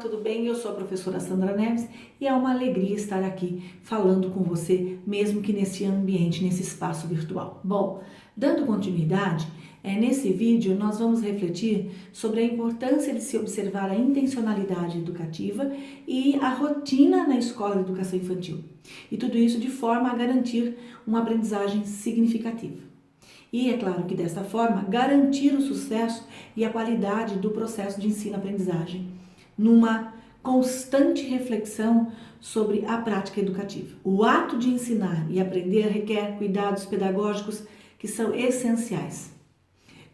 tudo bem? Eu sou a professora Sandra Neves e é uma alegria estar aqui falando com você, mesmo que nesse ambiente, nesse espaço virtual. Bom, dando continuidade, nesse vídeo nós vamos refletir sobre a importância de se observar a intencionalidade educativa e a rotina na escola de educação infantil. E tudo isso de forma a garantir uma aprendizagem significativa. E é claro que desta forma garantir o sucesso e a qualidade do processo de ensino-aprendizagem, numa constante reflexão sobre a prática educativa. O ato de ensinar e aprender requer cuidados pedagógicos que são essenciais.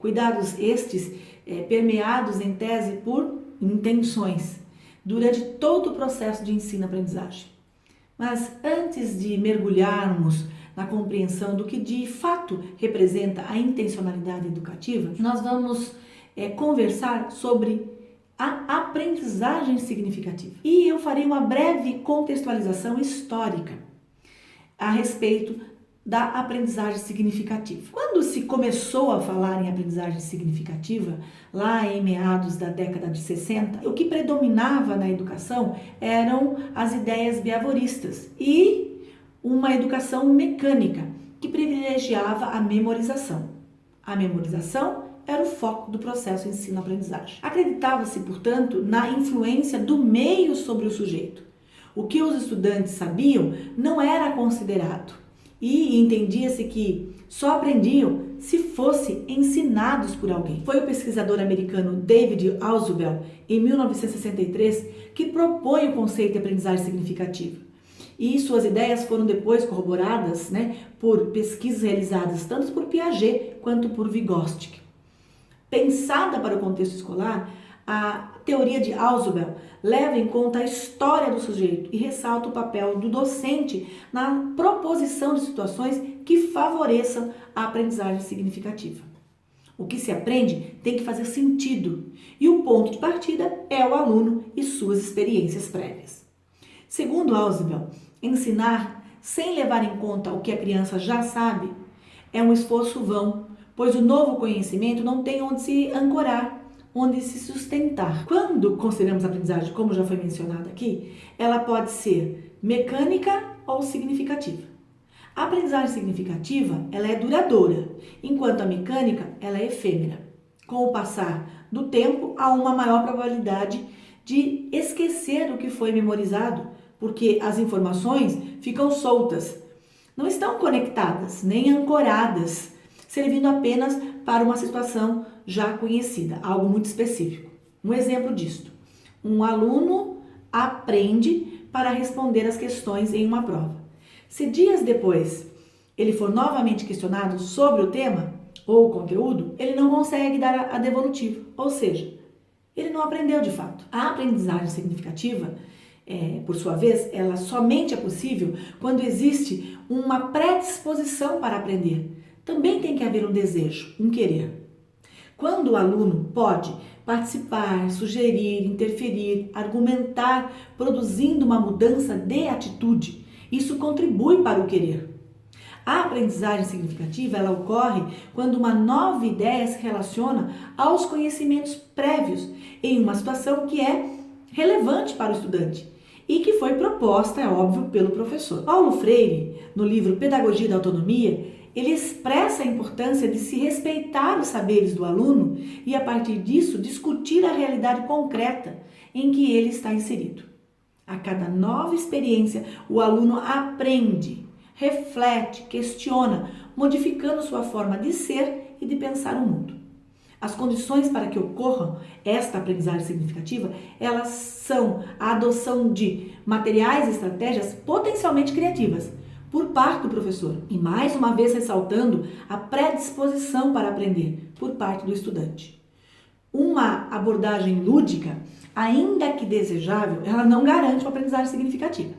Cuidados estes permeados em tese por intenções durante todo o processo de ensino-aprendizagem. Mas antes de mergulharmos na compreensão do que de fato representa a intencionalidade educativa, nós vamos conversar sobre a aprendizagem significativa. E eu farei uma breve contextualização histórica a respeito da aprendizagem significativa. Quando se começou a falar em aprendizagem significativa, lá em meados da década de 60, o que predominava na educação eram as ideias behavioristas e uma educação mecânica que privilegiava a memorização. A memorização era o foco do processo ensino-aprendizagem. Acreditava-se, portanto, na influência do meio sobre o sujeito. O que os estudantes sabiam não era considerado e entendia-se que só aprendiam se fossem ensinados por alguém. Foi o pesquisador americano David Ausubel, em 1963, que propõe o conceito de aprendizagem significativa. E suas ideias foram depois corroboradas por pesquisas realizadas tanto por Piaget quanto por Vygotsky. Pensada para o contexto escolar, a teoria de Ausubel leva em conta a história do sujeito e ressalta o papel do docente na proposição de situações que favoreçam a aprendizagem significativa. O que se aprende tem que fazer sentido e o ponto de partida é o aluno e suas experiências prévias. Segundo Ausubel, ensinar sem levar em conta o que a criança já sabe é um esforço vão, pois o novo conhecimento não tem onde se ancorar, onde se sustentar. Quando consideramos a aprendizagem, como já foi mencionado aqui, ela pode ser mecânica ou significativa. A aprendizagem significativa, ela é duradoura, enquanto a mecânica, ela é efêmera. Com o passar do tempo, há uma maior probabilidade de esquecer o que foi memorizado, porque as informações ficam soltas, não estão conectadas, nem ancoradas, servindo apenas para uma situação já conhecida, algo muito específico. Um exemplo disto: um aluno aprende para responder as questões em uma prova. Se dias depois ele for novamente questionado sobre o tema ou o conteúdo, ele não consegue dar a devolutiva, ou seja, ele não aprendeu de fato. A aprendizagem significativa, por sua vez, ela somente é possível quando existe uma predisposição para aprender. Também tem que haver um desejo, um querer. Quando o aluno pode participar, sugerir, interferir, argumentar, produzindo uma mudança de atitude, isso contribui para o querer. A aprendizagem significativa, ela ocorre quando uma nova ideia se relaciona aos conhecimentos prévios em uma situação que é relevante para o estudante e que foi proposta, é óbvio, pelo professor. Paulo Freire, no livro Pedagogia da Autonomia, ele expressa a importância de se respeitar os saberes do aluno e, a partir disso, discutir a realidade concreta em que ele está inserido. A cada nova experiência, o aluno aprende, reflete, questiona, modificando sua forma de ser e de pensar o mundo. As condições para que ocorra esta aprendizagem significativa, elas são a adoção de materiais e estratégias potencialmente criativas por parte do professor e, mais uma vez, ressaltando a predisposição para aprender por parte do estudante. Uma abordagem lúdica, ainda que desejável, ela não garante uma aprendizagem significativa.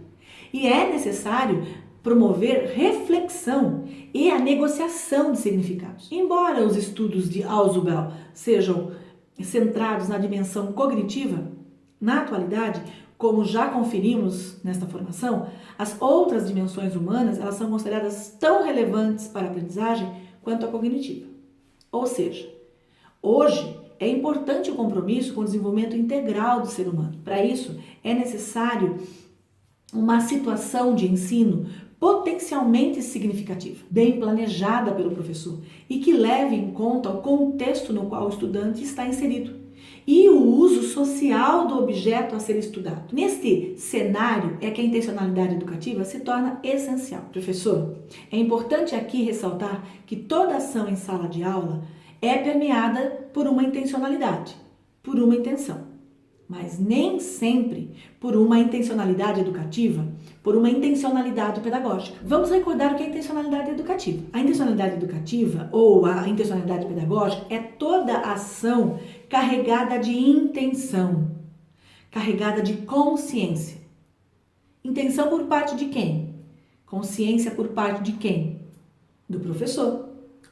E é necessário promover reflexão e a negociação de significados. Embora os estudos de Ausubel sejam centrados na dimensão cognitiva, na atualidade, como já conferimos nesta formação, as outras dimensões humanas, elas são consideradas tão relevantes para a aprendizagem quanto a cognitiva. Ou seja, hoje é importante o compromisso com o desenvolvimento integral do ser humano. Para isso, é necessário uma situação de ensino potencialmente significativa, bem planejada pelo professor e que leve em conta o contexto no qual o estudante está inserido e o uso social do objeto a ser estudado. Neste cenário é que a intencionalidade educativa se torna essencial. Professor, é importante aqui ressaltar que toda ação em sala de aula é permeada por uma intencionalidade, por uma intenção, mas nem sempre por uma intencionalidade educativa, por uma intencionalidade pedagógica. Vamos recordar o que é intencionalidade educativa. A intencionalidade educativa ou a intencionalidade pedagógica é toda ação carregada de intenção, carregada de consciência. Intenção por parte de quem? Consciência por parte de quem? Do professor.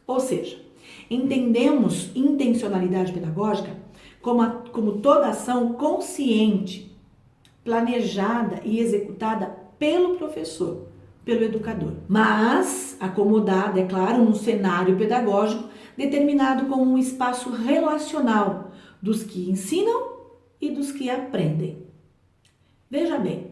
Ou seja, entendemos intencionalidade pedagógica como toda ação consciente, planejada e executada pelo professor, pelo educador, mas acomodada, é claro, num cenário pedagógico determinado como um espaço relacional dos que ensinam e dos que aprendem. Veja bem,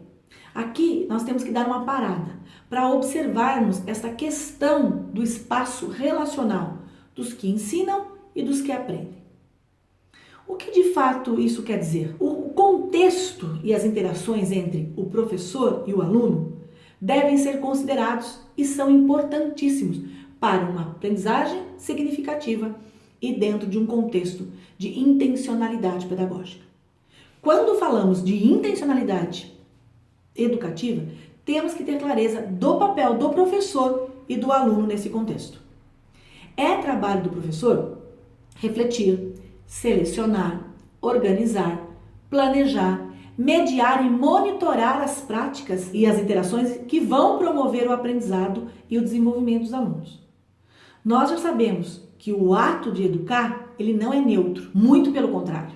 aqui nós temos que dar uma parada para observarmos essa questão do espaço relacional dos que ensinam e dos que aprendem. O que de fato isso quer dizer? O contexto e as interações entre o professor e o aluno devem ser considerados e são importantíssimos para uma aprendizagem significativa e dentro de um contexto de intencionalidade pedagógica. Quando falamos de intencionalidade educativa, temos que ter clareza do papel do professor e do aluno nesse contexto. É trabalho do professor refletir, selecionar, organizar, planejar, mediar e monitorar as práticas e as interações que vão promover o aprendizado e o desenvolvimento dos alunos. Nós já sabemos que o ato de educar, ele não é neutro, muito pelo contrário.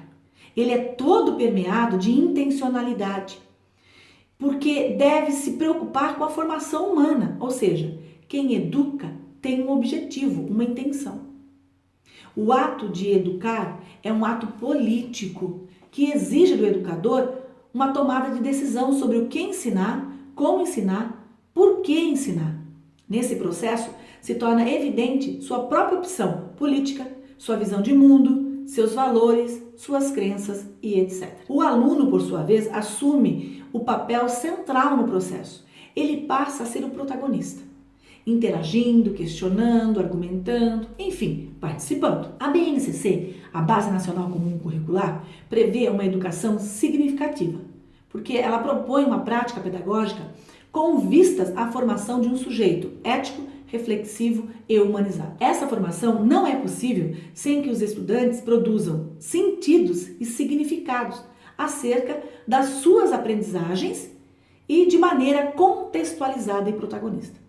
Ele é todo permeado de intencionalidade, porque deve se preocupar com a formação humana, ou seja, quem educa tem um objetivo, uma intenção. O ato de educar é um ato político que exige do educador uma tomada de decisão sobre o que ensinar, como ensinar, por que ensinar. Nesse processo, se torna evidente sua própria opção política, sua visão de mundo, seus valores, suas crenças e etc. O aluno, por sua vez, assume o papel central no processo. Ele passa a ser o protagonista, interagindo, questionando, argumentando, enfim, participando. A BNCC, a Base Nacional Comum Curricular, prevê uma educação significativa, porque ela propõe uma prática pedagógica com vistas à formação de um sujeito ético, reflexivo e humanizado. Essa formação não é possível sem que os estudantes produzam sentidos e significados acerca das suas aprendizagens e de maneira contextualizada e protagonista.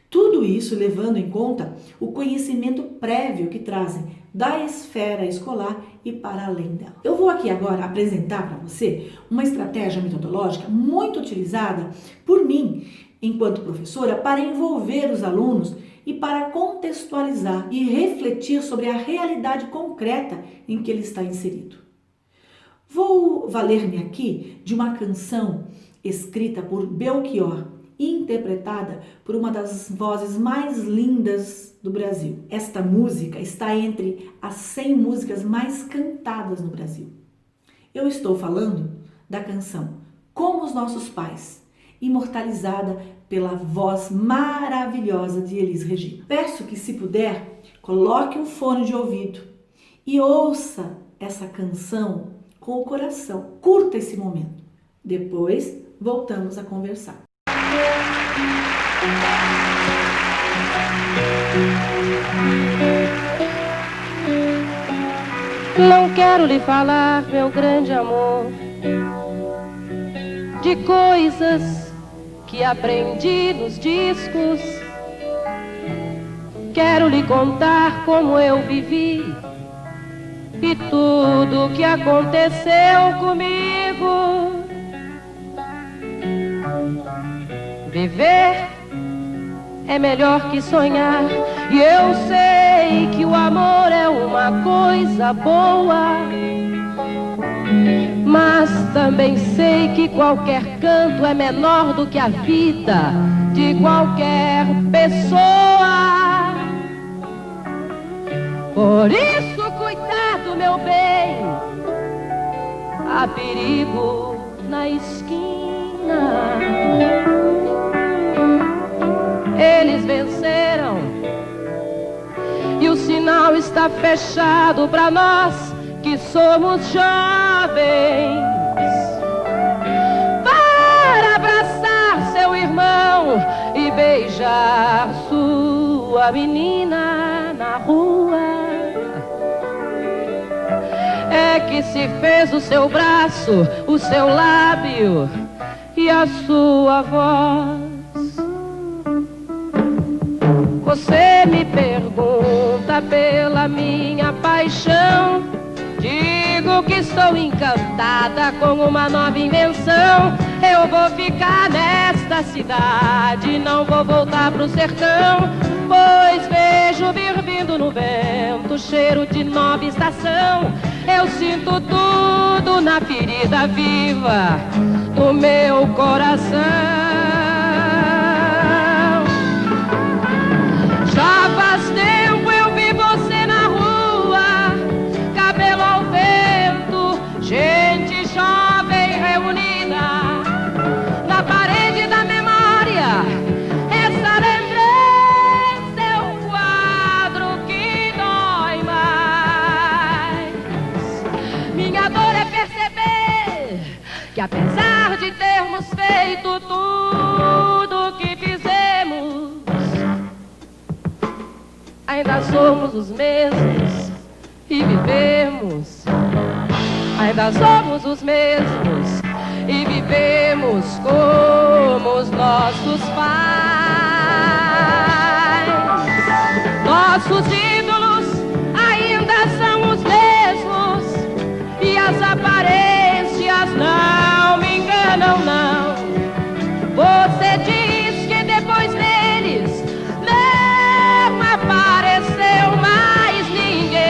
Tudo isso levando em conta o conhecimento prévio que trazem da esfera escolar e para além dela. Eu vou aqui agora apresentar para você uma estratégia metodológica muito utilizada por mim, enquanto professora, para envolver os alunos e para contextualizar e refletir sobre a realidade concreta em que ele está inserido. Vou valer-me aqui de uma canção escrita por Belchior, interpretada por uma das vozes mais lindas do Brasil. Esta música está entre as 100 músicas mais cantadas no Brasil. Eu estou falando da canção Como os Nossos Pais, imortalizada pela voz maravilhosa de Elis Regina. Peço que, se puder, coloque um fone de ouvido e ouça essa canção com o coração. Curta esse momento. Depois, voltamos a conversar. Não quero lhe falar, meu grande amor, de coisas que aprendi nos discos. Quero lhe contar como eu vivi e tudo o que aconteceu comigo. Viver é melhor que sonhar, e eu sei sei que o amor é uma coisa boa, mas também sei que qualquer canto é menor do que a vida de qualquer pessoa. Por isso, cuidado, meu bem, há perigo na esquina. Eles venceram e o sinal está fechado para nós que somos jovens. Para abraçar seu irmão e beijar sua menina na rua, é que se fez o seu braço, o seu lábio e a sua voz. Você me pergunta pela minha paixão, digo que estou encantada com uma nova invenção. Eu vou ficar nesta cidade, não vou voltar pro sertão, pois vejo vir vindo no vento cheiro de nova estação. Eu sinto tudo na ferida viva do meu coração. Já faz tempo eu vi você na rua, cabelo ao vento, gente jovem reunida na parede da memória. Essa lembrança é um quadro que dói mais. Minha dor é perceber que apesar de termos feito tudo o que fizemos, ainda somos os mesmos e vivemos. Ainda somos os mesmos e vivemos como os nossos pais. Nossos ídolos ainda são os mesmos e as aparências não me enganam, não. Você diz que depois deles não apareceu mais ninguém.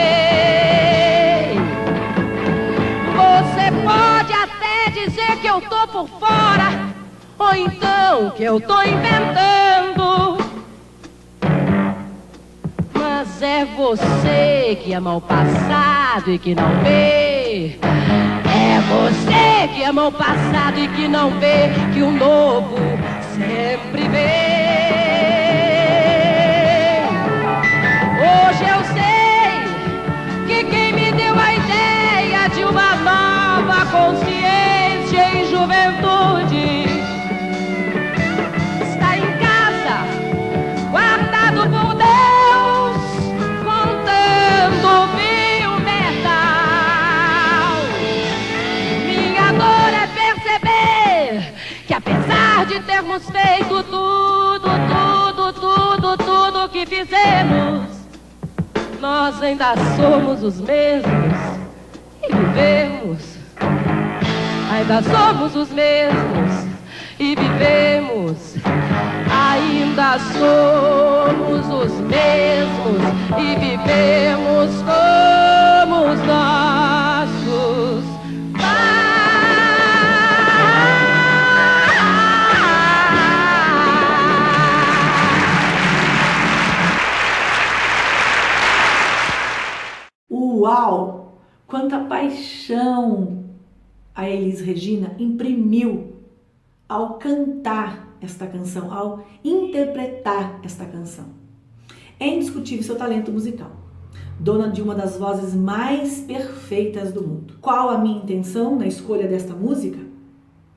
Você pode até dizer que eu tô por fora, ou então que eu tô inventando, mas é você que ama o passado e que não vê. É você que ama o passado e que não vê que o novo sempre vem. Hoje eu sei que quem me deu a ideia de uma nova consciência em juventude está em casa, guardado por Deus, contando fio metal. Minha dor é perceber que apesar de termos feito tudo que fizemos, nós ainda somos os mesmos e vivemos. Ainda somos os mesmos e vivemos. Ainda somos os mesmos e vivemos como os nossos pais. Uau! Quanta paixão a Elis Regina imprimiu ao cantar esta canção, ao interpretar esta canção. É indiscutível seu talento musical, dona de uma das vozes mais perfeitas do mundo. Qual a minha intenção na escolha desta música?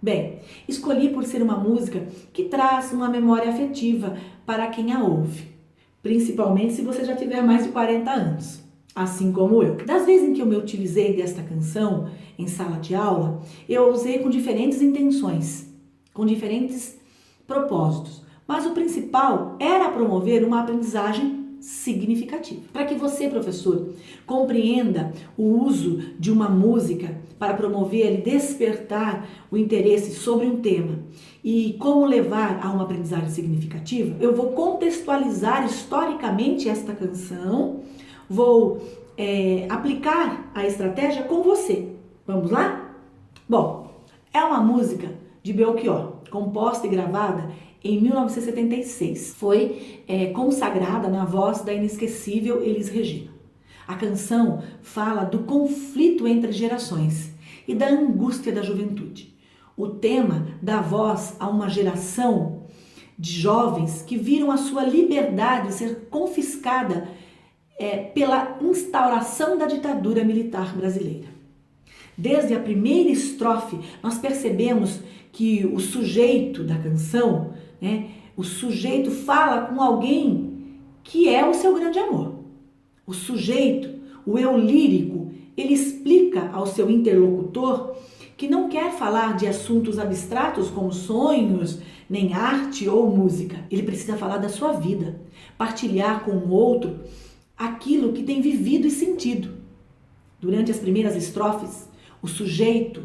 Bem, escolhi por ser uma música que traz uma memória afetiva para quem a ouve, principalmente se você já tiver mais de 40 anos. Assim como eu. Das vezes em que eu me utilizei desta canção em sala de aula, eu usei com diferentes intenções, com diferentes propósitos. Mas o principal era promover uma aprendizagem significativa. Para que você, professor, compreenda o uso de uma música para promover e despertar o interesse sobre um tema e como levar a uma aprendizagem significativa, eu vou contextualizar historicamente esta canção vou aplicar a estratégia com você. Vamos lá? Bom, é uma música de Belchior, composta e gravada em 1976. Foi consagrada na voz da inesquecível Elis Regina. A canção fala do conflito entre gerações e da angústia da juventude. O tema dá voz a uma geração de jovens que viram a sua liberdade ser confiscada pela instauração da ditadura militar brasileira. Desde a primeira estrofe, nós percebemos que o sujeito da canção, o sujeito fala com alguém que é o seu grande amor. O sujeito, o eu lírico, ele explica ao seu interlocutor que não quer falar de assuntos abstratos como sonhos, nem arte ou música. Ele precisa falar da sua vida, partilhar com o outro aquilo que tem vivido e sentido. Durante as primeiras estrofes, o sujeito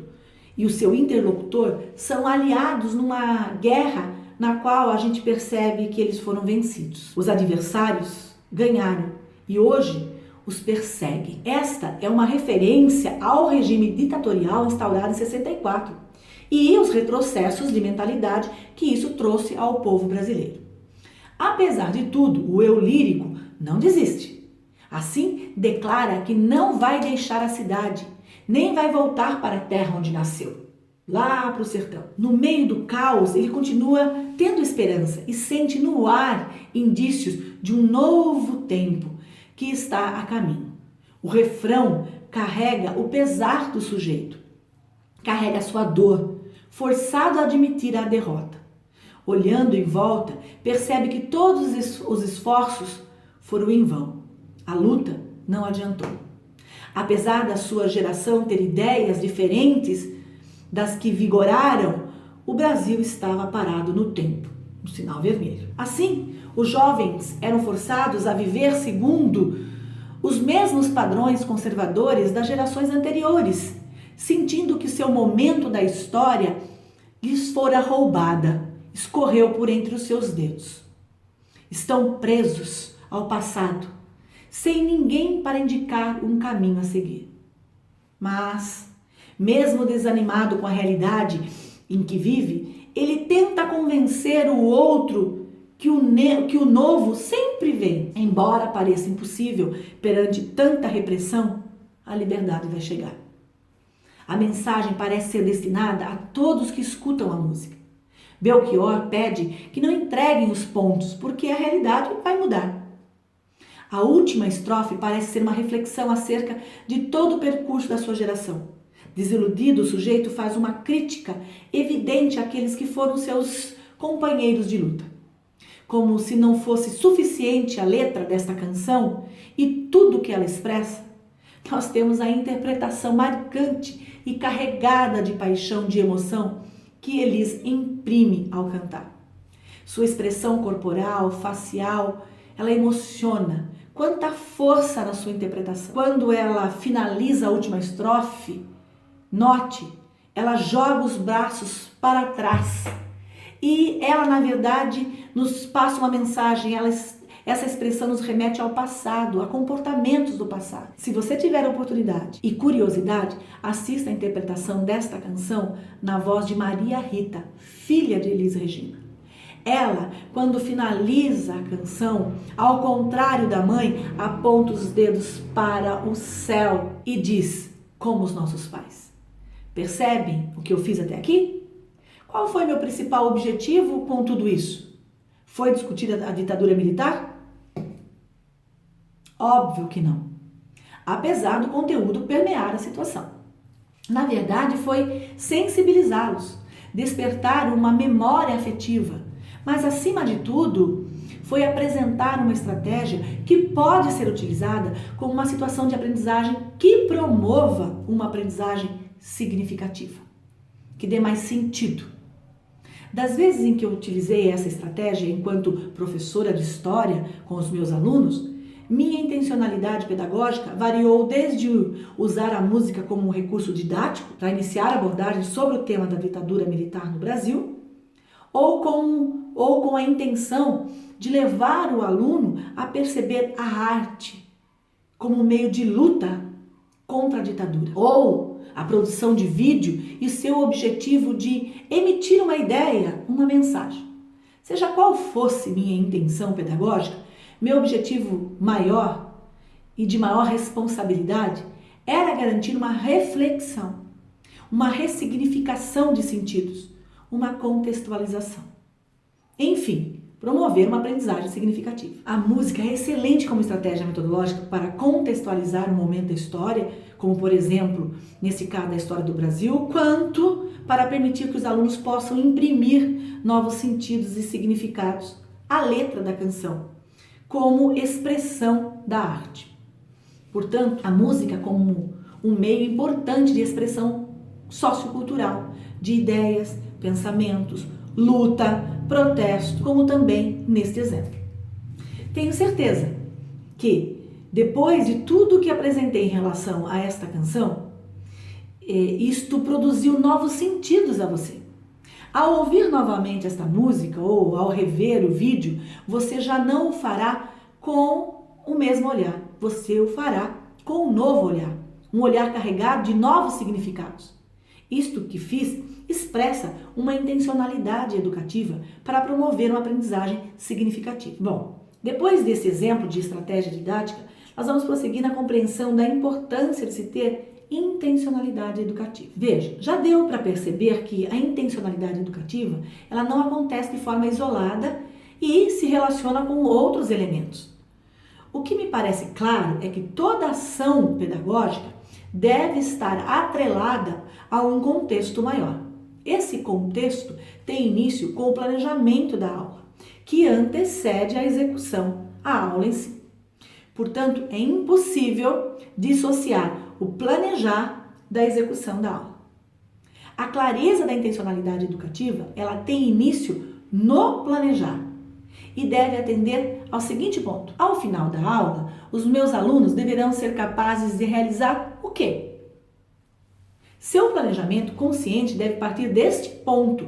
e o seu interlocutor são aliados numa guerra na qual a gente percebe que eles foram vencidos. Os adversários ganharam e hoje os perseguem. Esta é uma referência ao regime ditatorial instaurado em 64 e os retrocessos de mentalidade que isso trouxe ao povo brasileiro. Apesar de tudo, o eu lírico não desiste. Assim, declara que não vai deixar a cidade, nem vai voltar para a terra onde nasceu, lá para o sertão. No meio do caos, ele continua tendo esperança e sente no ar indícios de um novo tempo que está a caminho. O refrão carrega o pesar do sujeito, carrega a sua dor, forçado a admitir a derrota. Olhando em volta, percebe que todos os esforços foram em vão. A luta não adiantou. Apesar da sua geração ter ideias diferentes das que vigoraram, o Brasil estava parado no tempo, no sinal vermelho. Assim, os jovens eram forçados a viver segundo os mesmos padrões conservadores das gerações anteriores, sentindo que seu momento da história lhes fora roubada, escorreu por entre os seus dedos. Estão presos ao passado, sem ninguém para indicar um caminho a seguir. Mas, mesmo desanimado com a realidade em que vive, ele tenta convencer o outro que o novo sempre vem. Embora pareça impossível perante tanta repressão, a liberdade vai chegar. A mensagem parece ser destinada a todos que escutam a música. Belchior pede que não entreguem os pontos, porque a realidade vai mudar. A última estrofe parece ser uma reflexão acerca de todo o percurso da sua geração. Desiludido, o sujeito faz uma crítica evidente àqueles que foram seus companheiros de luta. Como se não fosse suficiente a letra desta canção e tudo que ela expressa, nós temos a interpretação marcante e carregada de paixão, de emoção, que Elis imprime ao cantar. Sua expressão corporal, facial, ela emociona. Quanta força na sua interpretação. Quando ela finaliza a última estrofe, note, ela joga os braços para trás. E ela, na verdade, nos passa uma mensagem, essa expressão nos remete ao passado, a comportamentos do passado. Se você tiver oportunidade e curiosidade, assista a interpretação desta canção na voz de Maria Rita, filha de Elis Regina. Ela, quando finaliza a canção, ao contrário da mãe, aponta os dedos para o céu e diz, como os nossos pais. Percebem o que eu fiz até aqui? Qual foi meu principal objetivo com tudo isso? Foi discutir a ditadura militar? Óbvio que não. Apesar do conteúdo permear a situação. Na verdade, foi sensibilizá-los, despertar uma memória afetiva, mas acima de tudo, foi apresentar uma estratégia que pode ser utilizada como uma situação de aprendizagem que promova uma aprendizagem significativa, que dê mais sentido. Das vezes em que eu utilizei essa estratégia enquanto professora de história com os meus alunos, minha intencionalidade pedagógica variou desde usar a música como um recurso didático para iniciar a abordagem sobre o tema da ditadura militar no Brasil, ou com a intenção de levar o aluno a perceber a arte como meio de luta contra a ditadura, ou a produção de vídeo e seu objetivo de emitir uma ideia, uma mensagem. Seja qual fosse minha intenção pedagógica, meu objetivo maior e de maior responsabilidade era garantir uma reflexão, uma ressignificação de sentidos, uma contextualização. Enfim, promover uma aprendizagem significativa. A música é excelente como estratégia metodológica para contextualizar um momento da história, como por exemplo, nesse caso da história do Brasil, quanto para permitir que os alunos possam imprimir novos sentidos e significados à letra da canção, como expressão da arte. Portanto, a música como um meio importante de expressão sociocultural, de ideias, pensamentos, luta, protesto, como também neste exemplo. Tenho certeza que, depois de tudo que apresentei em relação a esta canção, isto produziu novos sentidos a você. Ao ouvir novamente esta música ou ao rever o vídeo, você já não o fará com o mesmo olhar, você o fará com um novo olhar, um olhar carregado de novos significados. Isto que fiz expressa uma intencionalidade educativa para promover uma aprendizagem significativa. Bom, depois desse exemplo de estratégia didática, nós vamos prosseguir na compreensão da importância de se ter intencionalidade educativa. Veja, já deu para perceber que a intencionalidade educativa, ela não acontece de forma isolada e se relaciona com outros elementos. O que me parece claro é que toda ação pedagógica deve estar atrelada a um contexto maior. Esse contexto tem início com o planejamento da aula, que antecede a execução, a aula em si. Portanto, é impossível dissociar o planejar da execução da aula. A clareza da intencionalidade educativa, ela tem início no planejar e deve atender ao seguinte ponto. Ao final da aula, os meus alunos deverão ser capazes de realizar o quê? Seu planejamento consciente deve partir deste ponto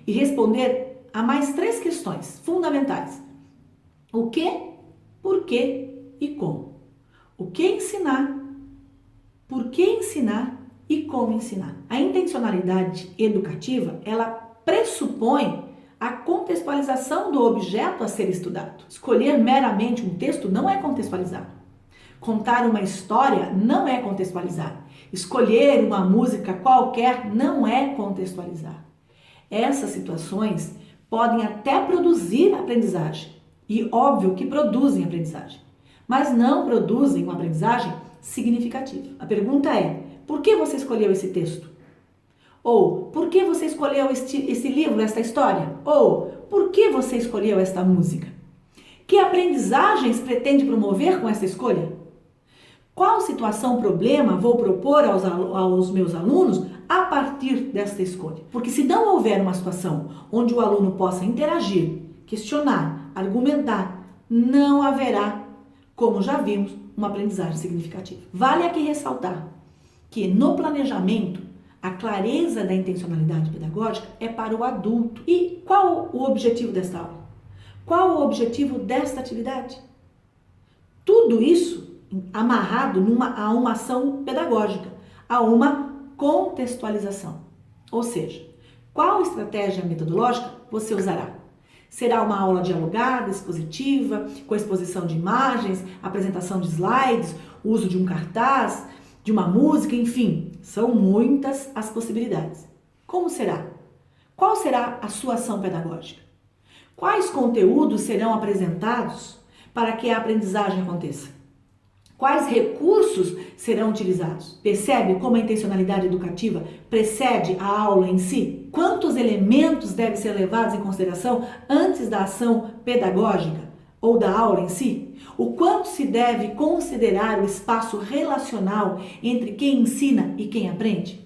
e responder a mais 3 questões fundamentais. O que, por quê e como. O que ensinar, por que ensinar e como ensinar. A intencionalidade educativa, ela pressupõe a contextualização do objeto a ser estudado. Escolher meramente um texto não é contextualizar. Contar uma história não é contextualizar. Escolher uma música qualquer não é contextualizar. Essas situações podem até produzir aprendizagem, e óbvio que produzem aprendizagem, mas não produzem uma aprendizagem significativa. A pergunta é, por que você escolheu esse texto? Ou, por que você escolheu esse livro, esta história? Ou, por que você escolheu esta música? Que aprendizagens pretende promover com essa escolha? Qual situação, problema vou propor aos meus alunos a partir desta escolha? Porque se não houver uma situação onde o aluno possa interagir, questionar, argumentar, não haverá, como já vimos, uma aprendizagem significativa. Vale aqui ressaltar que no planejamento, a clareza da intencionalidade pedagógica é para o adulto. E qual o objetivo desta aula? Qual o objetivo desta atividade? Tudo isso amarrado a uma ação pedagógica, a uma contextualização. Ou seja, qual estratégia metodológica você usará? Será uma aula dialogada, expositiva, com exposição de imagens, apresentação de slides, uso de um cartaz, de uma música, enfim, são muitas as possibilidades. Como será? Qual será a sua ação pedagógica? Quais conteúdos serão apresentados para que a aprendizagem aconteça? Quais recursos serão utilizados? Percebe como a intencionalidade educativa precede a aula em si? Quantos elementos devem ser levados em consideração antes da ação pedagógica ou da aula em si? O quanto se deve considerar o espaço relacional entre quem ensina e quem aprende?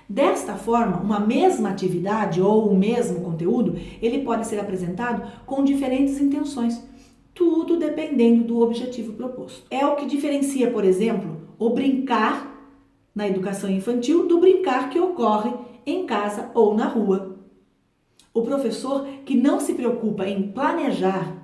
Desta forma, uma mesma atividade ou o mesmo conteúdo, ele pode ser apresentado com diferentes intenções. Tudo dependendo do objetivo proposto. É o que diferencia, por exemplo, o brincar na educação infantil do brincar que ocorre em casa ou na rua. O professor que não se preocupa em planejar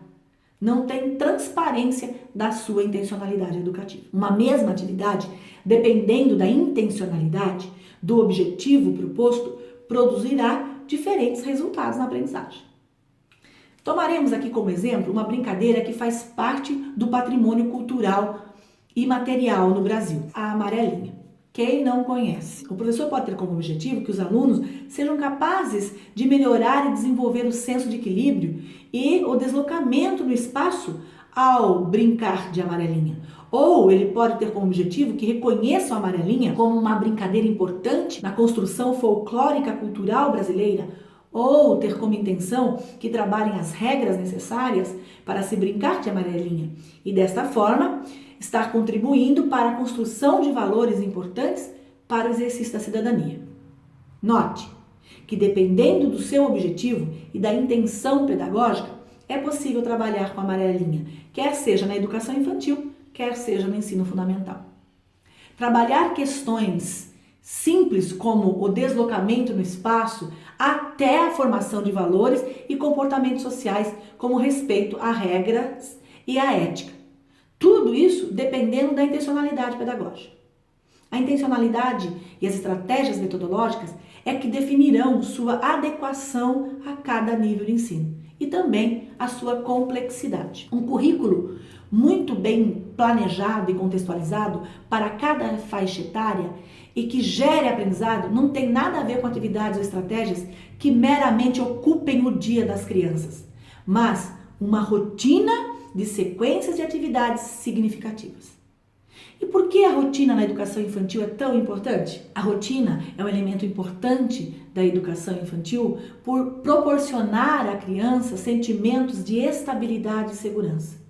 não tem transparência da sua intencionalidade educativa. Uma mesma atividade, dependendo da intencionalidade, do objetivo proposto, produzirá diferentes resultados na aprendizagem. Tomaremos aqui como exemplo uma brincadeira que faz parte do patrimônio cultural e material no Brasil, a amarelinha. Quem não conhece? O professor pode ter como objetivo que os alunos sejam capazes de melhorar e desenvolver o senso de equilíbrio e o deslocamento no espaço ao brincar de amarelinha. Ou ele pode ter como objetivo que reconheçam a amarelinha como uma brincadeira importante na construção folclórica cultural brasileira, ou ter como intenção que trabalhem as regras necessárias para se brincar de amarelinha e desta forma estar contribuindo para a construção de valores importantes para o exercício da cidadania. Note que dependendo do seu objetivo e da intenção pedagógica, é possível trabalhar com a amarelinha, quer seja na educação infantil, quer seja no ensino fundamental. Trabalhar questões simples como o deslocamento no espaço até a formação de valores e comportamentos sociais como respeito a regras e a ética. Tudo isso dependendo da intencionalidade pedagógica. A intencionalidade e as estratégias metodológicas é que definirão sua adequação a cada nível de ensino e também a sua complexidade. Um currículo muito bem planejado e contextualizado para cada faixa etária e que gere aprendizado não tem nada a ver com atividades ou estratégias que meramente ocupem o dia das crianças, mas uma rotina de sequências de atividades significativas. E por que a rotina na educação infantil é tão importante? A rotina é um elemento importante da educação infantil por proporcionar à criança sentimentos de estabilidade e segurança.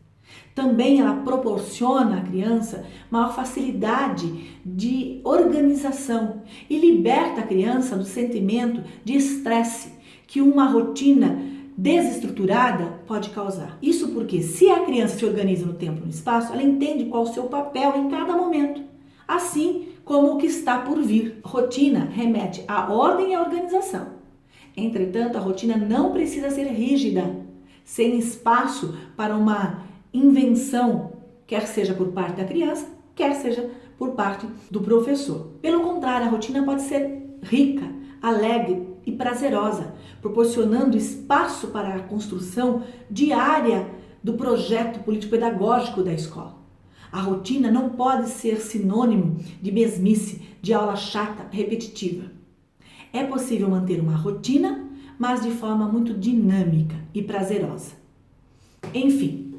Também ela proporciona à criança maior facilidade de organização e liberta a criança do sentimento de estresse que uma rotina desestruturada pode causar. Isso porque se a criança se organiza no tempo e no espaço, ela entende qual o seu papel em cada momento, assim como o que está por vir. Rotina remete à ordem e à organização. Entretanto, a rotina não precisa ser rígida, sem espaço para uma invenção, quer seja por parte da criança, quer seja por parte do professor. Pelo contrário, a rotina pode ser rica, alegre e prazerosa, proporcionando espaço para a construção diária do projeto político-pedagógico da escola. A rotina não pode ser sinônimo de mesmice, de aula chata, repetitiva. É possível manter uma rotina, mas de forma muito dinâmica e prazerosa. Enfim,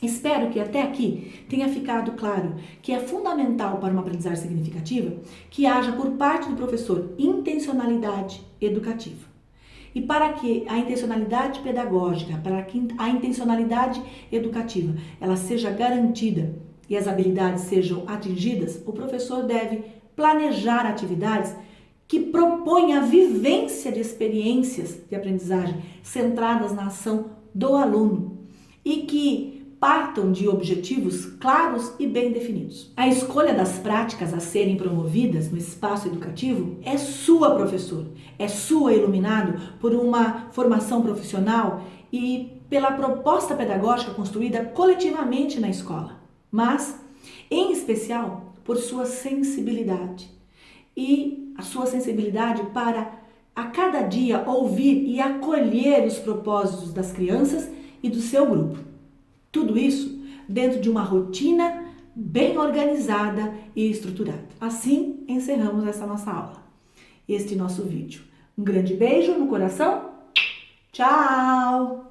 espero que até aqui tenha ficado claro que é fundamental para uma aprendizagem significativa que haja por parte do professor intencionalidade educativa. E para que a intencionalidade pedagógica, para que a intencionalidade educativa, ela seja garantida e as habilidades sejam atingidas, o professor deve planejar atividades que propõem a vivência de experiências de aprendizagem centradas na ação do aluno e que partam de objetivos claros e bem definidos. A escolha das práticas a serem promovidas no espaço educativo é sua, professor, é sua, iluminado por uma formação profissional e pela proposta pedagógica construída coletivamente na escola, mas, em especial, por sua sensibilidade e a sua sensibilidade para, a cada dia, ouvir e acolher os propósitos das crianças e do seu grupo. Tudo isso dentro de uma rotina bem organizada e estruturada. Assim, encerramos essa nossa aula, este nosso vídeo. Um grande beijo no coração. Tchau!